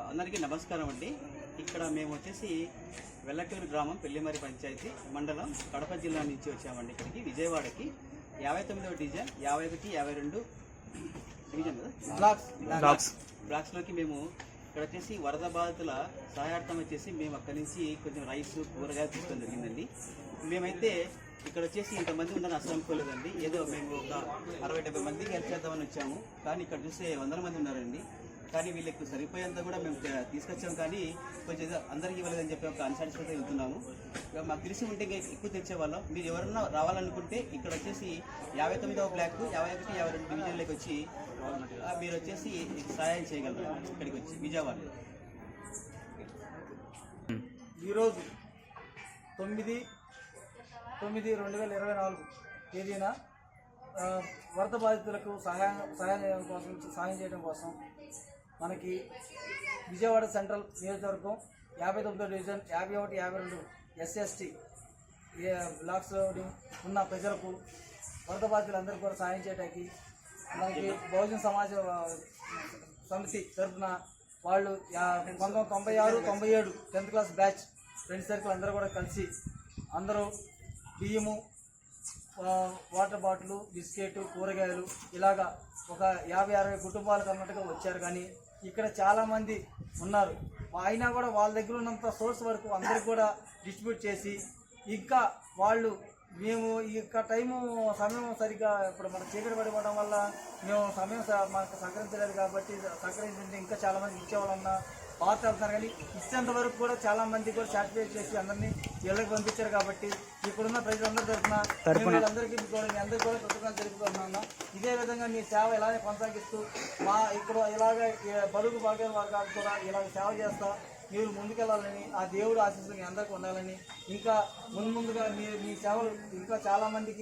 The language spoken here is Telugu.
అందరికీ నమస్కారం అండి. ఇక్కడ మేము వచ్చేసి వెల్లటూరు గ్రామం పెళ్లిమరి పంచాయతీ మండలం కడప జిల్లా నుంచి వచ్చామండి. ఇక్కడికి విజయవాడకి 59వ డివిజన్ 51, 52 డివిజన్ బ్లాక్స్లోకి మేము ఇక్కడ వచ్చేసి వరద బాధితుల సహాయార్థం వచ్చేసి మేము అక్కడి నుంచి కొంచెం రైస్ కూరగాయలు తీసుకోవడం జరిగిందండి. మేమైతే ఇక్కడ వచ్చేసి ఇంతమంది ఉందని అసలు అనుకోలేదండి. ఏదో మేము ఒక 60-70 మందికి హెల్ప్ చేద్దామని వచ్చాము. కానీ ఇక్కడ చూస్తే 100 మంది ఉన్నారండి. కానీ వీళ్ళకి సరిపోయేంత కూడా మేము తీసుకొచ్చాము, కానీ కొంచెం అందరికీ ఇవ్వలేదని చెప్పి ఒక అన్సాటిస్ఫైడ్ వెళ్తున్నాము. మాకు తెలిసి ఉంటే ఎక్కువ తెచ్చేవాళ్ళం. మీరు ఎవరన్నా రావాలనుకుంటే ఇక్కడ వచ్చేసి 59వ బ్లాక్ 51, 52 డివిజన్లోకి వచ్చి మీరు వచ్చేసి సహాయం చేయగలరు. ఇక్కడికి వచ్చి విజయవాడలో ఈరోజు 9/9/2024 తేదీన వరద బాధితులకు సహాయం చేయడం కోసం మనకి విజయవాడ సెంట్రల్ నియోజకవర్గం 59వ డివిజన్ 51, 52 SST బ్లాక్స్లో ఉన్న ప్రజలకు వరద బాధితులందరికీ కూడా సహాయం చేయడానికి మనకి బహుజన సమాజ సమితి తరఫున వాళ్ళు 1996, 97 10th class batch friends circle అందరూ కూడా కలిసి అందరూ బియ్యము, వాటర్ బాటిల్, బిస్కెట్, కూరగాయలు ఇలాగా ఒక 50-60 కుటుంబాలకు అన్నట్టుగా వచ్చారు. కానీ ఇక్కడ చాలామంది ఉన్నారు. అయినా కూడా వాళ్ళ దగ్గర ఉన్నంత సోర్స్ వరకు అందరికి కూడా డిస్ట్రిబ్యూట్ చేసి ఇంకా వాళ్ళు మేము ఇక సమయం సరిగ్గా ఇప్పుడు మన చీకటి పడిపోవడం వల్ల మేము సమయం మనకు సహకరించలేదు. కాబట్టి సహకరించింటే ఇంకా చాలామంది ఇచ్చేవాళ్ళన్నా పాత వెళ్తున్నారు. కానీ ఇచ్చేంత వరకు కూడా చాలామంది కూడా సాటిస్ఫై చేసి అందరినీ ఇళ్ళకి పంపించారు. కాబట్టి ఇక్కడున్న ప్రజలందరి తరఫున వీళ్ళందరికీ కూడా మీ అందరికీ కూడా కృతజ్ఞతలు తెలుపుతున్నాను. ఇదే విధంగా మీ సేవ ఇలాగే కొనసాగిస్తూ మా ఇక్కడ ఇలాగే బడుగు భాగ్యం వర్గాలకు కూడా ఇలాగ సేవ చేస్తా మీరు ముందుకెళ్ళాలని, ఆ దేవుడు ఆశీస్సులు మీ అందరికీ ఉండాలని, ఇంకా ముందుగా మీ సేవలు ఇంకా చాలామందికి